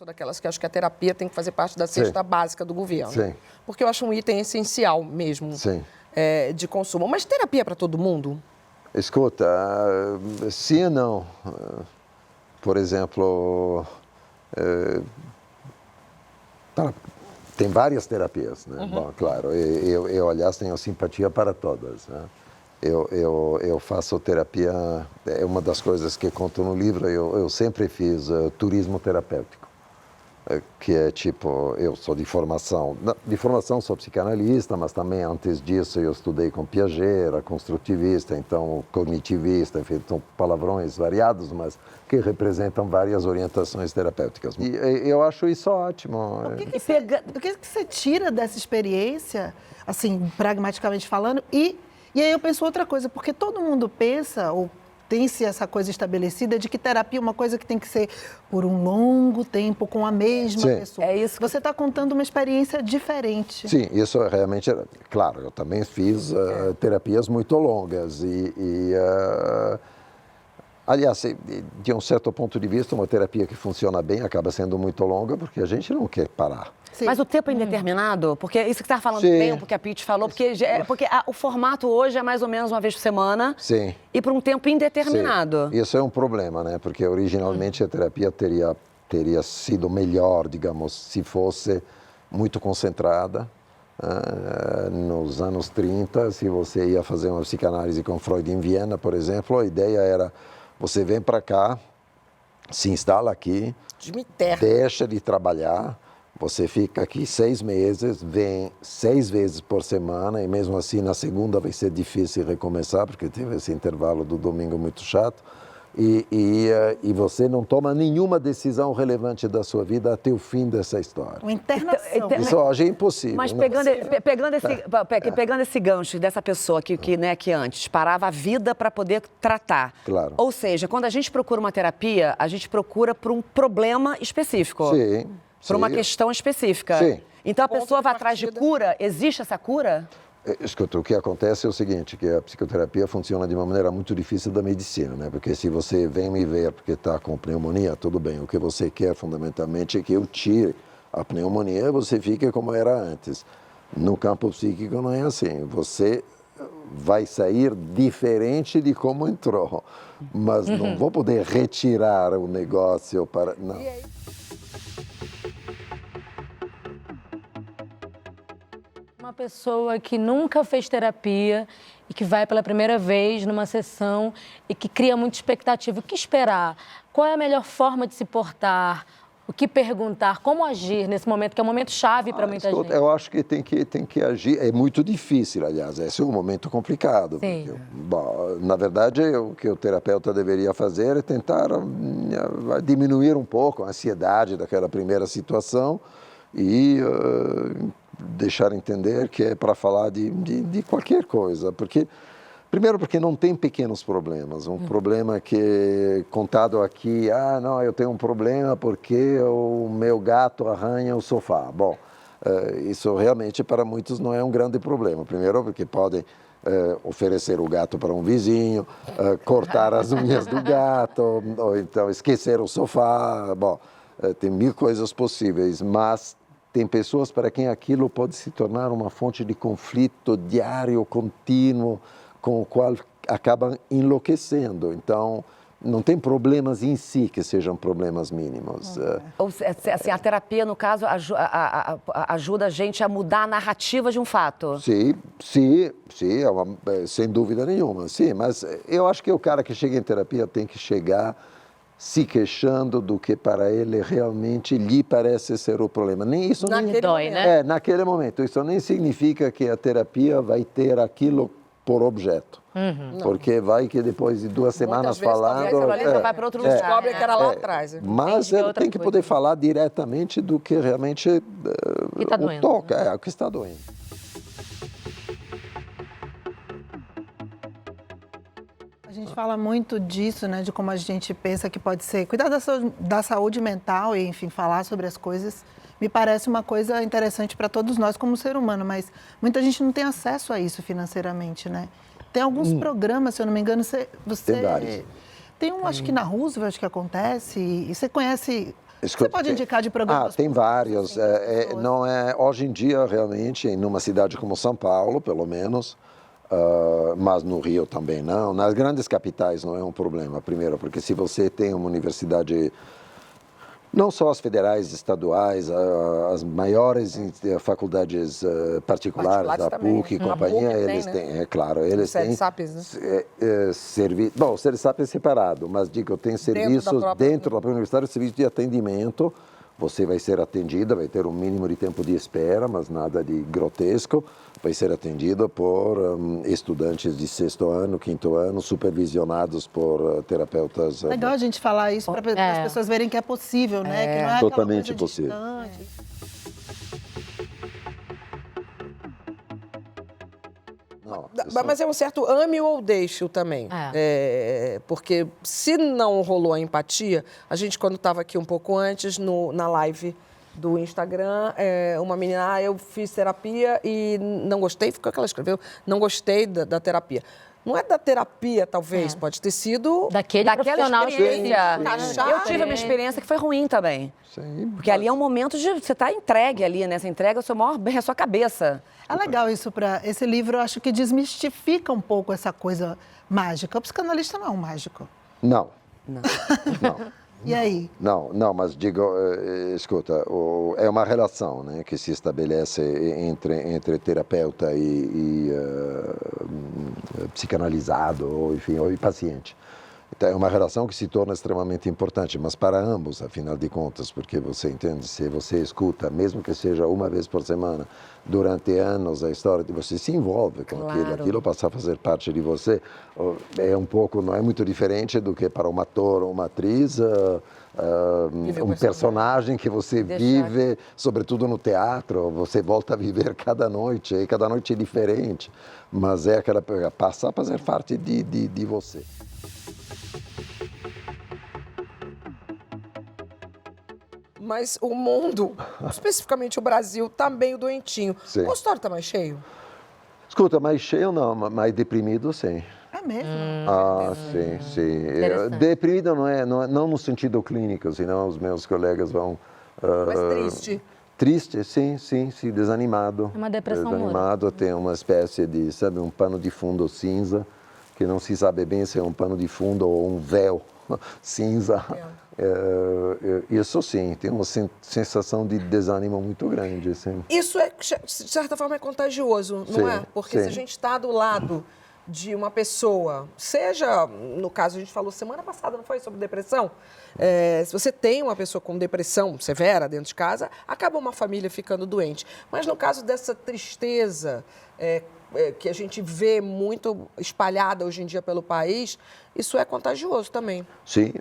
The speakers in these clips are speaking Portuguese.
sou daquelas que acho que a terapia tem que fazer parte da cesta básica do governo. Sim. Porque eu acho um item essencial mesmo de consumo. Mas terapia é para todo mundo? Escuta, sim e não. Por exemplo, tem várias terapias, né? Bom, claro, eu, aliás, tenho simpatia para todas, né? Eu faço terapia, é uma das coisas que conto no livro, eu sempre fiz turismo terapêutico, que é tipo, eu sou de formação sou psicanalista, mas também antes disso eu estudei com Piaget, era construtivista, então cognitivista, enfim, são palavrões variados, mas que representam várias orientações terapêuticas. E eu acho isso ótimo. O que você tira dessa experiência, assim, pragmaticamente falando, e aí eu penso outra coisa, porque todo mundo pensa, ou tem-se essa coisa estabelecida de que terapia é uma coisa que tem que ser por um longo tempo com a mesma pessoa. É isso. Você está contando uma experiência diferente. Sim, isso realmente, claro, eu também fiz terapias muito longas aliás, de um certo ponto de vista, uma terapia que funciona bem acaba sendo muito longa porque a gente não quer parar. Sim. Mas o tempo é indeterminado? Porque isso que você estava falando do tempo que a Pitty falou, porque o formato hoje é mais ou menos uma vez por semana. Sim. E por um tempo indeterminado. Sim. Isso é um problema, né? Porque originalmente a terapia teria sido melhor, digamos, se fosse muito concentrada. Nos anos 30, se você ia fazer uma psicanálise com Freud em Viena, por exemplo, a ideia era: você vem para cá, se instala aqui, deixa de trabalhar, você fica aqui 6 meses, vem 6 vezes por semana, e mesmo assim na segunda vai ser difícil recomeçar, porque teve esse intervalo do domingo muito chato, e você não toma nenhuma decisão relevante da sua vida até o fim dessa história. Uma internação. Isso hoje é impossível. Mas pegando esse gancho dessa pessoa que antes parava a vida para poder tratar. Claro. Ou seja, quando a gente procura uma terapia, a gente procura por um problema específico. Sim. Por uma questão específica. Sim. Então a pessoa vai atrás de cura? Existe essa cura? Escuta, o que acontece é o seguinte, que a psicoterapia funciona de uma maneira muito difícil da medicina, né? Porque se você vem me ver porque está com pneumonia, tudo bem. O que você quer, fundamentalmente, é que eu tire a pneumonia e você fique como era antes. No campo psíquico não é assim. Você vai sair diferente de como entrou. Mas não vou poder retirar o negócio para... Não. Uma pessoa que nunca fez terapia e que vai pela primeira vez numa sessão e que cria muita expectativa. O que esperar? Qual é a melhor forma de se portar? O que perguntar? Como agir nesse momento, que é um momento chave para muita gente? Eu acho que tem que agir. É muito difícil, aliás. Esse é um momento complicado. Sim. Porque, bom, na verdade, o que o terapeuta deveria fazer é tentar diminuir um pouco a ansiedade daquela primeira situação e deixar entender que é para falar de qualquer coisa. Primeiro porque não tem pequenos problemas. Um problema que contado aqui, não, eu tenho um problema porque o meu gato arranha o sofá. Bom, isso realmente para muitos não é um grande problema. Primeiro porque podem oferecer o gato para um vizinho, cortar as unhas do gato, ou então esquecer o sofá. Bom, tem 1000 coisas possíveis, mas tem pessoas para quem aquilo pode se tornar uma fonte de conflito diário, contínuo, com o qual acabam enlouquecendo. Então, não tem problemas em si que sejam problemas mínimos. Ou assim, a terapia, no caso, ajuda a gente a mudar a narrativa de um fato. Sim, sem dúvida nenhuma. Sim, mas eu acho que o cara que chega em terapia tem que chegar se queixando do que para ele realmente lhe parece ser o problema. Nem isso naquele momento, né? Naquele momento. Isso nem significa que a terapia vai ter aquilo por objeto. Porque vai que depois de 2 semanas falando... vai para outro lugar. Descobre que era lá atrás. Mas ela tem que poder falar diretamente do que realmente o toca, o que está doendo. A gente fala muito disso, né, de como a gente pensa que pode ser cuidar da saúde mental e, enfim, falar sobre as coisas. Me parece uma coisa interessante para todos nós como ser humano, mas muita gente não tem acesso a isso financeiramente, né? Tem alguns programas, se eu não me engano, você tem vários. tem um, acho que na Roosevelt que acontece, e você conhece Você pode indicar de programas? Tem vários. Não é, hoje em dia, realmente, em uma cidade como São Paulo, pelo menos, mas no Rio também não. Nas grandes capitais não é um problema. Primeiro, porque se você tem uma universidade, não só as federais, estaduais, as maiores faculdades particulares, a PUC e companhia, eles têm, é claro, eles têm... CERSAPs, né? Bom, o CERSAP é separado, mas digo, tem serviços dentro da própria universidade, serviço de atendimento. Você vai ser atendida, vai ter um mínimo de tempo de espera, mas nada de grotesco. Vai ser atendida por estudantes de 6º ano, 5º ano, supervisionados por terapeutas. Legal a gente falar isso para as pessoas verem que é possível, né? Que não é totalmente possível. Mas é um certo ame ou deixe-o também. Porque se não rolou a empatia, a gente, quando estava aqui um pouco antes, na live do Instagram, uma menina, eu fiz terapia e não gostei, ficou o que ela escreveu, não gostei da terapia. Não é da terapia, talvez, pode ter sido... Daquela profissional experiência. Encaixar. Eu tive uma experiência que foi ruim também. Sim, porque ali é um momento de... Você está entregue ali, né? Você entrega o seu maior bem, a sua cabeça. É legal isso para esse livro, eu acho que desmistifica um pouco essa coisa mágica. O psicanalista não é um mágico. Não. E aí? Não, mas digo, escuta, é uma relação, né, que se estabelece entre terapeuta e psicanalizado, ou enfim, ou paciente. Então, é uma relação que se torna extremamente importante, mas para ambos, afinal de contas, porque você entende, se você escuta, mesmo que seja uma vez por semana, durante anos, a história de você se envolve com aquilo passa a fazer parte de você, é um pouco, não é muito diferente do que para um ator ou uma atriz, um personagem que você vive, sobretudo no teatro, você volta a viver cada noite, e cada noite é diferente, mas é aquela passa a fazer parte de você. Mas o mundo, especificamente o Brasil, está meio doentinho. Sim. O consultório está mais cheio? Escuta, mais cheio não, mais deprimido sim. É mesmo? Sim. Deprimido não no sentido clínico, senão os meus colegas vão... Mas triste? Triste, sim, desanimado. É uma depressão. Desanimado, tem uma espécie de, sabe, um pano de fundo cinza, que não se sabe bem se é um pano de fundo ou um véu cinza. Isso sim, tem uma sensação de desânimo muito grande. Sim. Isso, de certa forma, é contagioso, não é? Porque se a gente está do lado de uma pessoa, seja, no caso, a gente falou semana passada, não foi, sobre depressão? Se você tem uma pessoa com depressão severa dentro de casa, acaba uma família ficando doente. Mas no caso dessa tristeza que a gente vê muito espalhada hoje em dia pelo país, isso é contagioso também. Sim,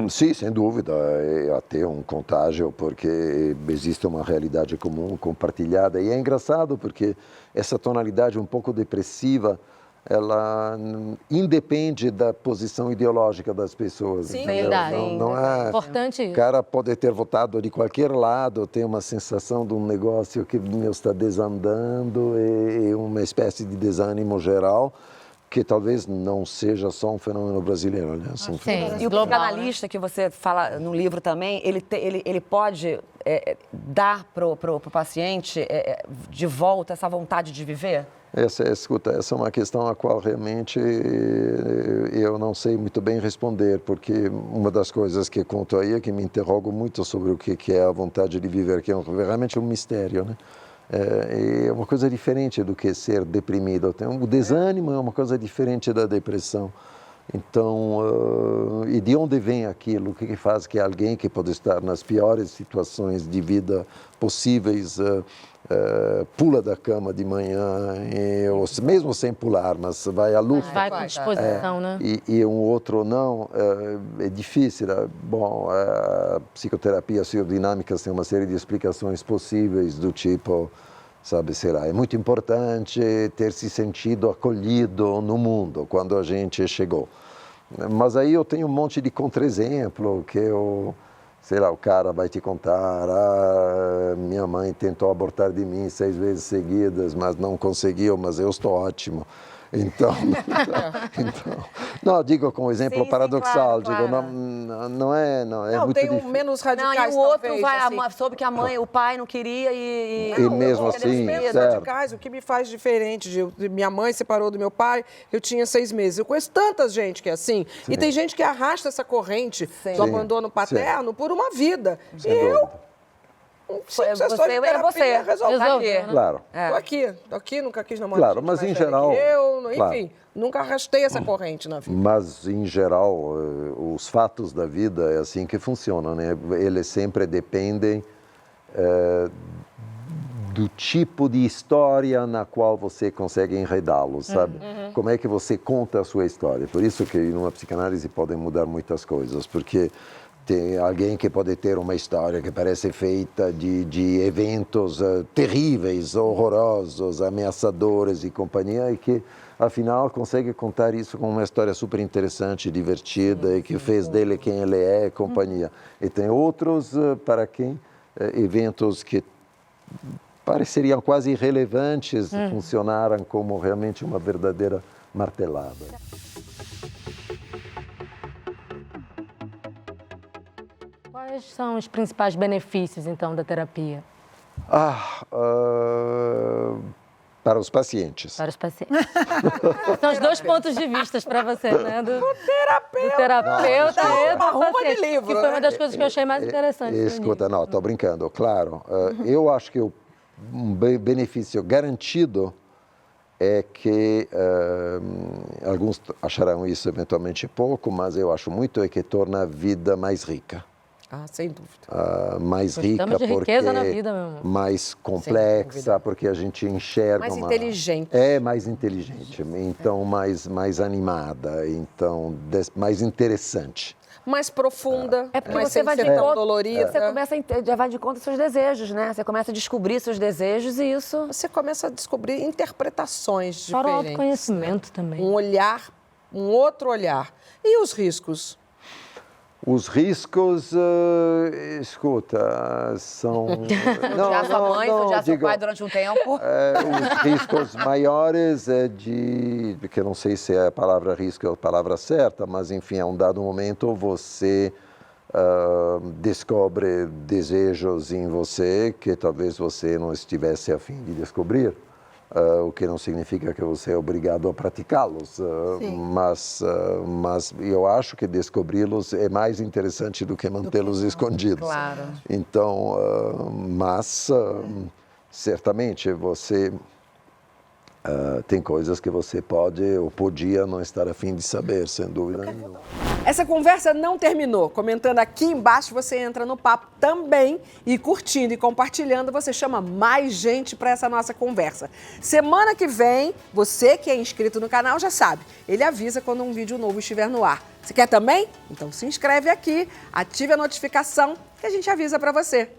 sem dúvida. É até um contágio, porque existe uma realidade comum, compartilhada. E é engraçado, porque essa tonalidade um pouco depressiva, ela independe da posição ideológica das pessoas. Sim, verdade. Não é importante isso. O cara pode ter votado de qualquer lado, tem uma sensação de um negócio que está desandando e uma espécie de desânimo geral, que talvez não seja só um fenômeno brasileiro. Né? E o psicanalista, que você fala no livro também, ele pode dar para o paciente de volta essa vontade de viver? Escuta, essa é uma questão a qual realmente eu não sei muito bem responder, porque uma das coisas que conto aí é que me interrogo muito sobre o que é a vontade de viver, que é realmente um mistério, né? É uma coisa diferente do que ser deprimido. O desânimo é uma coisa diferente da depressão. Então, e de onde vem aquilo? O que faz que alguém que pode estar nas piores situações de vida possíveis pula da cama de manhã, ou mesmo sem pular, mas vai à luta. Vai com disposição, né? E um outro não, é difícil. Bom, a psicoterapia psicodinâmica tem uma série de explicações possíveis do tipo, sabe, será, é muito importante ter se sentido acolhido no mundo quando a gente chegou. Mas aí eu tenho um monte de contra-exemplo que sei lá, o cara vai te contar, minha mãe tentou abortar de mim 6 vezes seguidas, mas não conseguiu, mas eu estou ótimo. Então, não, digo com um exemplo Sim, paradoxal, claro. digo, não é muito tem difícil. menos Não, radicais, e o outro talvez, vai, assim. soube que a mãe, o pai não queria E Não, mesmo eu- assim, os menos certo. radicais, o que me faz diferente de minha mãe separou do meu pai, eu tinha 6 meses. Eu conheço tanta gente que é assim. E tem gente que arrasta essa corrente do Sim. abandono paterno por uma vida. Sem e eu, dúvida. É você. resolvi. Tá aqui. Claro. Tô aqui, nunca quis namorar Claro, gente mas mais em velha geral, que eu, claro. enfim, nunca arrastei essa corrente na vida. Mas, em geral, os fatos da vida é assim que funcionam, né? Eles sempre dependem do tipo de história na qual você consegue enredá-los, sabe? Como é que você conta a sua história. Por isso que numa psicanálise podem mudar muitas coisas, porque tem alguém que pode ter uma história que parece feita de eventos terríveis, horrorosos, ameaçadores e companhia, e que, afinal, consegue contar isso com uma história super interessante, divertida, e que fez dele quem ele é, companhia. E tem outros para quem eventos que pareceriam quase irrelevantes funcionaram como realmente uma verdadeira martelada. Quais são os principais benefícios, então, da terapia Para os pacientes. para os pacientes? São os dois pontos de vista para você, né? Do Terapeuta. terapeuta e do arruma de paciente, livro, que foi uma né? das coisas que eu achei mais interessante. do Escuta, livro. não, estou brincando, claro. Eu acho que um benefício garantido é que alguns acharão isso eventualmente pouco, mas eu acho muito é que torna a vida mais rica. Ah, sem dúvida. Mais Gostamos rica de porque riqueza na vida, meu amor. mais complexa, porque a gente enxerga Mais uma... inteligente. É, mais inteligente, então mais animada, então mais interessante. Mais profunda, É porque mais você vai de sem ser tão conta, dolorida. você começa já vai de conta seus desejos, né? Você começa a descobrir seus desejos e isso... Você começa a descobrir interpretações Fora o diferentes. autoconhecimento também. Um olhar, um outro olhar. E os riscos? Os riscos, escuta, são... Odiar sua mãe, odiar seu pai durante um tempo. Os riscos maiores é porque eu não sei se é a palavra risco a palavra certa, mas enfim, a um dado momento você descobre desejos em você que talvez você não estivesse a fim de descobrir. O que não significa que você é obrigado a praticá-los, mas eu acho que descobri-los é mais interessante do que mantê-los escondidos. Claro. Então, certamente você tem coisas que você pode ou podia não estar a fim de saber, sem dúvida nenhuma. Essa conversa não terminou. Comentando aqui embaixo, você entra no papo também e curtindo e compartilhando, você chama mais gente para essa nossa conversa. Semana que vem, você que é inscrito no canal já sabe, ele avisa quando um vídeo novo estiver no ar. Você quer também? Então se inscreve aqui, ative a notificação que a gente avisa para você.